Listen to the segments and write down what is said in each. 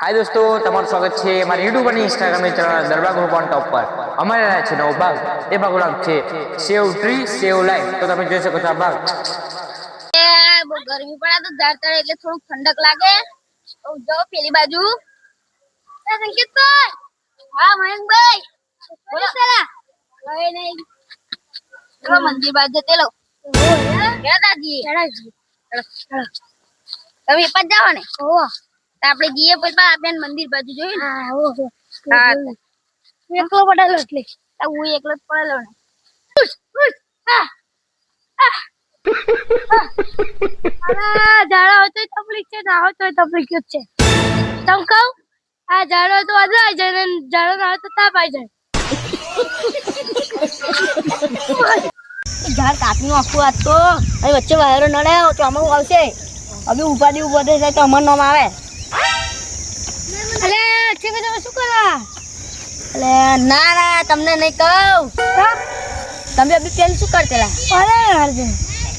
हाय दोस्तों, તમારું સ્વાગત છે અમારી YouTube અને Instagram ની ચેનલ દરબાર ગ્રુપ ઓન ટોપ પર. અમારે રહ્યા છે નવો ભાગ. એ ભાગનું નામ છે સેવ ટ્રી સેવ લાઈફ. તો તમે જોઈ શકો છો આ ભાગ. બહુ ગરમી પડે તો ઝાડ તળે એટલે થોડું ઠંડક લાગે. તો જાઓ પેલી બાજુ. સંકેતભાઈ, હા મયંકભાઈ, બોલો સલા. કઈ નહીં, ચલો મંદિર બાજુ જતે લો. કેદાજી તમે એ પાસ જાઓ ને. આપણે જઈએ પછી આપણે મંદિર બાજુ જોઈએ ને. હા એકલો પડેલો એટલે હું એકલો જ પડેલો ને. ઝાડા હોય તો તકલીફ છે, ના હોય તો તકલીફ જ છે. તમ કહું આ ઝાડો તો વાદળ આવી જાય ને ઝાડો ના હોય તો તાપ આવી જાય. ઝાડ કાપી નાખવું આજ તો વચ્ચે વાયરો નડે તો અમારું આવશે. હવે ઉપાડી ઉભો થઈ જાય તો અમારું નામ આવે. અલે છે કે તમે શું કરવા? એટલે ના ના તમને નહીં કહું. તમે અભી પેલું શું કરતેલા? અરે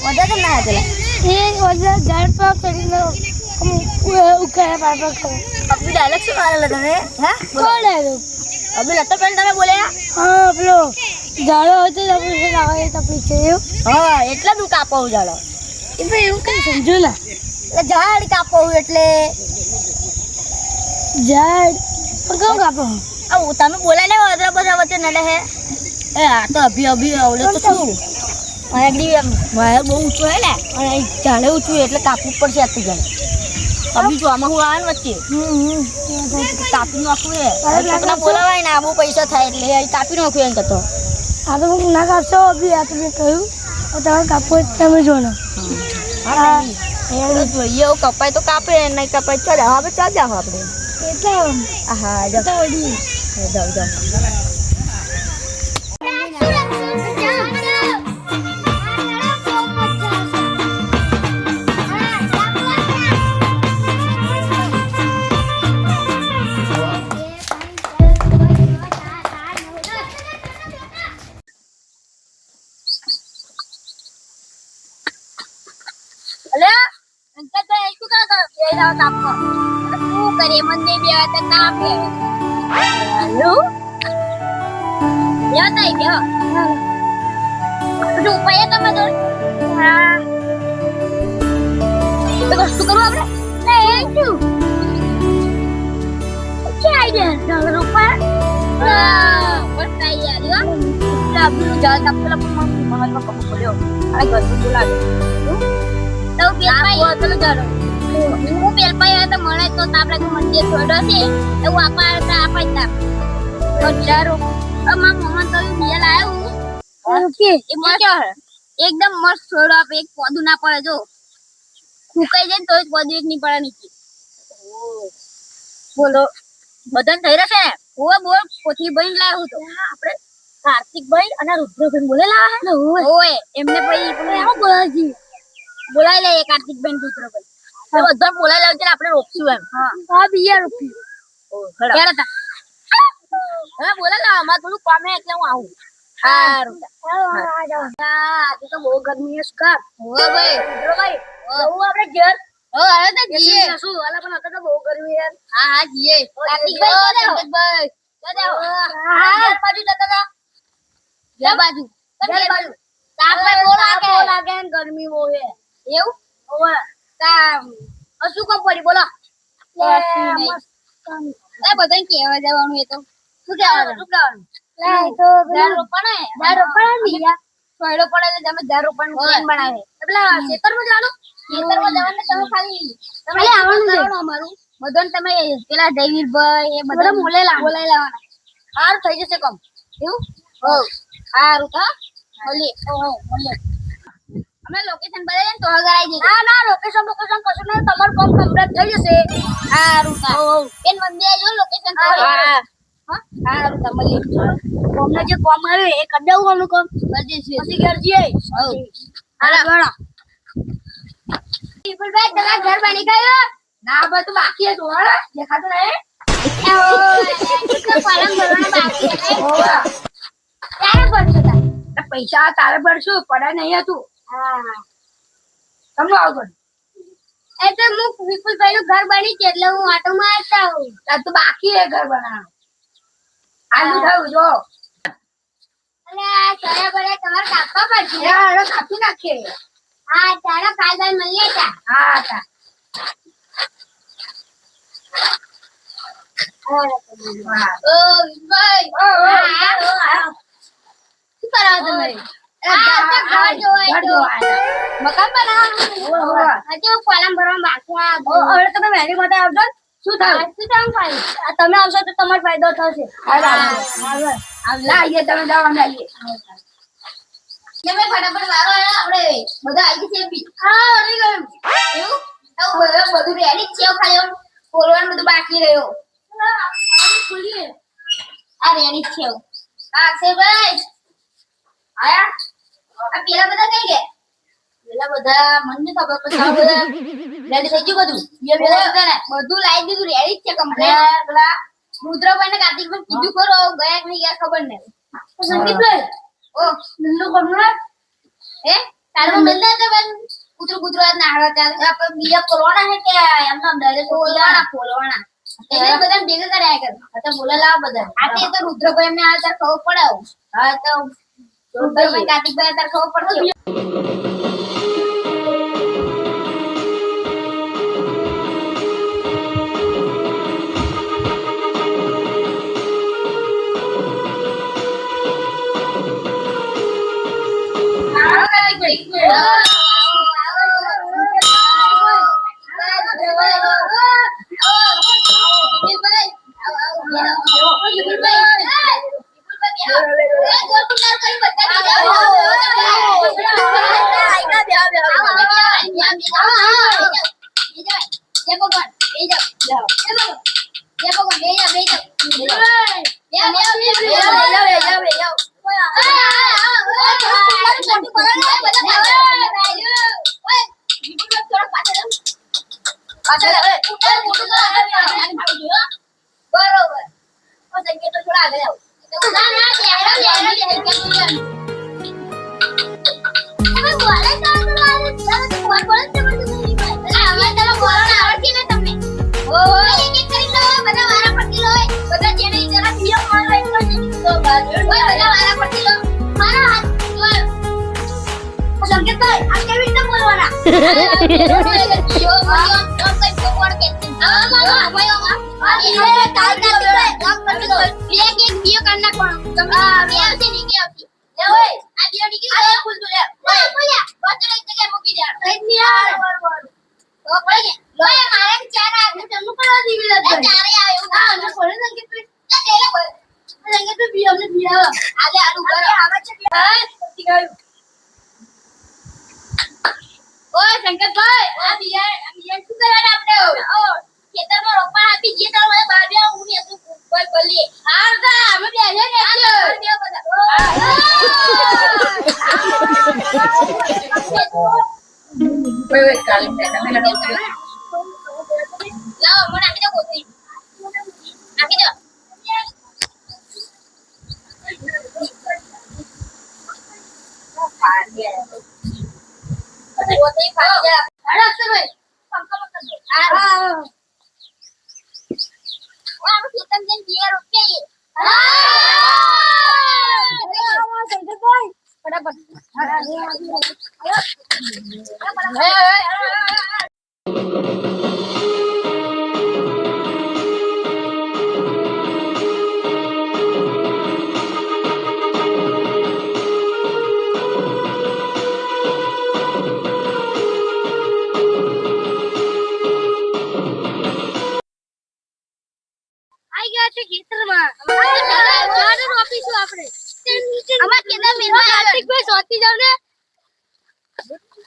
વધારે કેમ ના હતેલા? એ ઓલા ઝાડ પર ચડીને ઉકાળે પાડો કરો. અભી ડાયરેક્ટ શું મારેલા તમે? હા કોણ અભી નતો પેન તમે બોલ્યા? હા પેલો ઝાડો હોય તો તકલીફ ના હોય તકલીફ છે એવું. હા એટલે તું કાપવું ઝાડો. એ તો એવું કઈ સમજો ના. એટલે ઝાડ કાપવું એટલે ઝાડ પણ કેવું કાપો? તમે બોલાય ને વધારે બધા વચ્ચે નડે હે. એ આ તો અભી અભી આવડે તો શું આગળ વાયર બહુ ઊંચું હે ને અને ઝાડે ઊંચું એટલે કાપવું જ પડશે આટલું ઝાડ. અભી જો આમાં હું આવે ને વચ્ચે કાપી નાખવું એ બોલાવાય ને આ બહુ પૈસા થાય એટલે કાપી નાખવું એમ કહેતો. આ તો હું ના કાપશો અભી આ તો મેં કહ્યું તમે કાપો તમે જો ને. હા જોઈએ એવું કપાય તો કાપે નહીં કપાય ચાલે. હવે ચાલ જાવ આપણે એટલે હા જાઓ જાઓ જાઓ. એકદમ મસ્ત છોડો આપે. એક પોદું ના પડે જો ફૂકાઈ જાય ને તો જ પોદું એક નહીં પડે નીચે. બોલો બધાને થઈ રહેશે ને? ઓય બોલ પોથી ભાઈ લાવ્યું તો આપણે કાર્તિકભાઈ અને રુદ્રભાઈ બોલે લાવે ને. ઓય એમને પછી એમાં બોલાજી બોલાઈ લે કાર્તિકભાઈ રુદ્રભાઈ તો બધા બોલાઈ લાવજે ને આપણે રોકશું એમ. હા બીયા રોકી ક્યારે હતા હવે બોલે લાવ અમારે થોડું કામ હે એટલે હું આવું. સારું આજે તો બહુ ગરમી છે કા. હો ભાઈ રુદ્રભાઈ જવું આપણે ઘેર. હો આવે તો જીએ શું વાલા પણ અત્યારે તો બહુ ગરમી છે. હા હા જીએ કાર્તિકભાઈ કાર્તિકભાઈ હા બાજુ જતા હતા ઘેર બાજુ તાપમાં બહુ લાગે ને ગરમી બહુ છે એવું. ઓવે કામ શું કામ પડી બોલો. એ બધાને કહેવા જવાનું. એ તો શું કહેવાનું તો ઝાડ રોપણ બીયા સોયડો પડે એટલે તમે ઝાડ રોપણનું પ્લાન બનાવે. પેલા ખેતરમાં જવાનું તમે ખાલી તમે આવવાનું અમારું બધાને તમે પેલા જયવીરભાઈ એ બધા બોલાઈ લાવવાના. સારું થઈ જશે કમ એવું. સારું હા મળીએ અમે લોકેશન બતાવીએ ને તો આગળ આવી જઈએ. ના લોકેશન કશું નહીં તમારું કામ કમ્પ્લીટ થઈ જશે. સારું એન મંદિર આવી જાવ લોકેશન. સારું મળીએ. અમને જે કામ આવ્યું એ કરી દેવું અમનું કામ કરી દઈશું પછી ઘર જઈએ. હાલા વિપુલભાઈ તમારા ઘર બની ગયું? ના ભાઈ તું બાકી હતું દેખાતું નહીં. પૈસા તારે ભરશું પડે નહીં હતું. હા તમને આવું એ તો હું વિપુલભાઈ નું ઘર બની છે એટલે હું આટો મારતા હું આ તો બાકી હે ઘર બનાવવાનું. આલુ થયું જો. અલે સયા બરે તમારે કાપવા પડશે યાર હવે કાપી નાખીએ. હા ચાલો કાલ મળીએ તા હા તા. ઓ વિપુલભાઈ શું કરાવો તમે આ તો ઘર જોવાય તો મકાન બનાવવાનું હજુ કોલમ ભરવા બાકી હવે તમે વેરી માટે આવજો. શું થયું? શું કામ પાડી તમે આવશો તો તમારો ફાયદો થશે લાવીએ તમે દવા લાવીએ. તમે ફટાફટ વારો આપણે બધા આવી છે બી હા આવી ગયું એવું તો બધું રેડી છે ખાલી ફોરવાનું બધું બાકી રહ્યો ખોલીએ આ રેડી છે હા છે ભાઈ આયા આ પેલા બધા કઈ ગયા પેલા બધા મને ખબર પણ સાવ બધા રેડી થઈ ગયું બધું એ પેલા બધું લાવી દીધું રેડી છે કમ્પ્લીટ પેલા રુદ્રભાઈ ને કાર્તિકભાઈ કીધું કરો ગયા કે નહીં ગયા ખબર નહીં સંદીપભાઈ ઓ નલ્લુ કમરા એ તારો મિલતા તો બન કૂતરો ના હાડા ચાલે આપણે બીજા પોલવાના છે કે એમનો ડાયરેક્ટ પોલવાના એટલે બધા ભેગા કર્યા કર તો બોલા લાવ બધા આ તો રુદ્રભાઈ એમને આ તાર ખબર પડાવ હા તો રુદ્રભાઈ કાર્તિકભાઈ તાર ખબર પડશે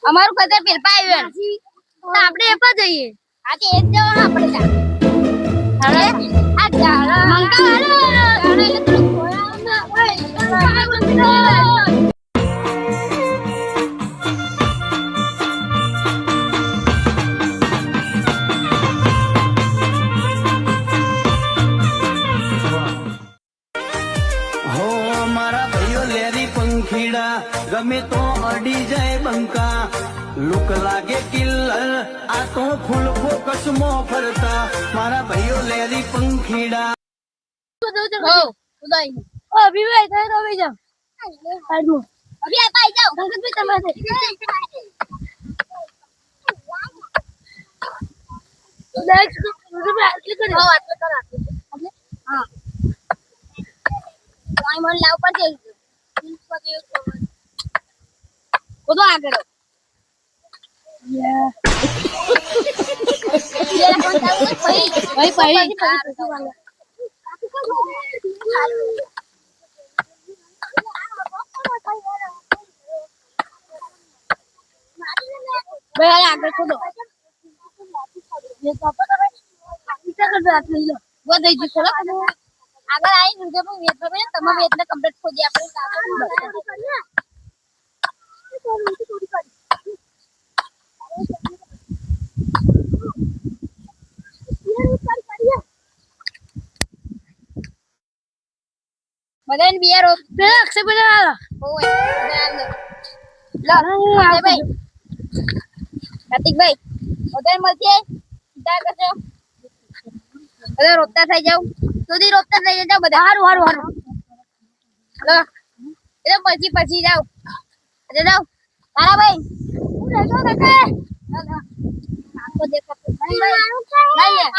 અમારું કદર પેલપા આવ્યું તો આપણે એપા જઈએ આ કે એક જવા આપણે હવે આ જાળા મંકા વાળો એટલે તો ખોયા ગમે તો અડી જાય બંકા લુક લાગે કિલ્લર આ તો ફૂલ ફોકસ માં ફરતા મારા ભાઈઓ લેરી પંખીડા અભી ભાઈ તમે તો આવી જાઓ સાઈડમાં અભી આ પાઈ જાઓ ભગતભાઈ તમારે નેક્સ્ટ ભગતભાઈ આટલી કરી હા આટલે કર આટલે હા પાણી મન લાવ પર જઈ કોદો આગળ ભાઈ ભાઈ આગળ કોદો ये पापा का भाई इतना कर रहा है लो वो दई જી ચલો આગળ આવી દુર્ગે પણ વેત પર તમે વેતને કમ્પ્લીટ ખોજી આપણે બધાને બિયર ઓ पेला अक्षय बना ઓય લો ભાઈ કાર્તિકભાઈ બધાને મળશે સીધા કરજો બધા રોપતા થઈ જાવ સુધી રોપતા થઈ જાવ બધા हारू हारू हारू લો એટલે પછી જાવ અરે જાવ તારા ભાઈ હું રહેતો નકે આખો દેખો નહીં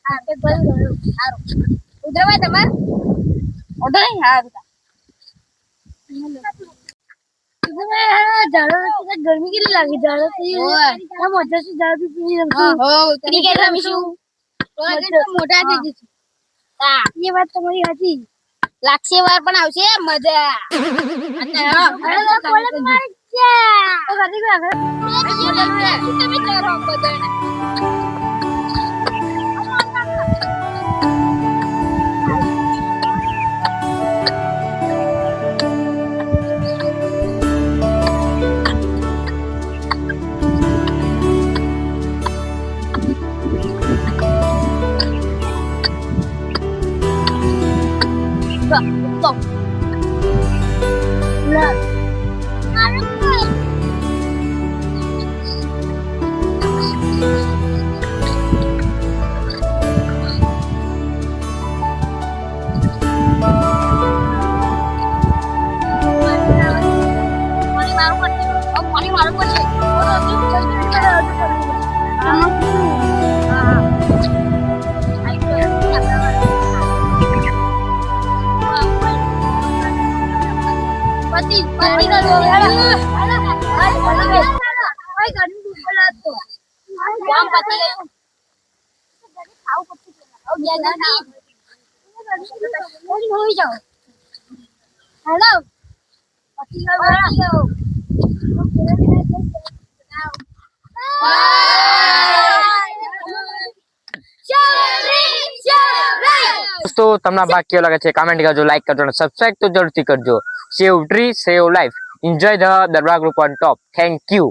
આ તે ભરું સારું ઉધર ભાઈ તમાર ઓર્ડર નહીં હા બેટા गर्मी के लिए लगी जाड़ो तो ओए। हम मजा से जाड़ भी पी હા હો ક્રિકેટ રમીશું તો મોટા થઈ જશે હા ये बात तुम्हारी हाथी લાક્ષી વાર પણ આવશે મજા अरे बोले मर जा तो गाड़ी को आकर તમે કરો બધાને stop પાણી મારું પડશે પતિ પતિ નો કામ પતિ ગયું હોઈ જાઓ હેલો પતિ ગયો દોસ્તો તમને ભાગ કેવો લાગે છે કમેન્ટ કરજો, લાઈક કરજો અને સબસ્ક્રાઇબ તો જરૂરથી કરજો. Save tree save life, enjoy the Darbar group on top. Thank you.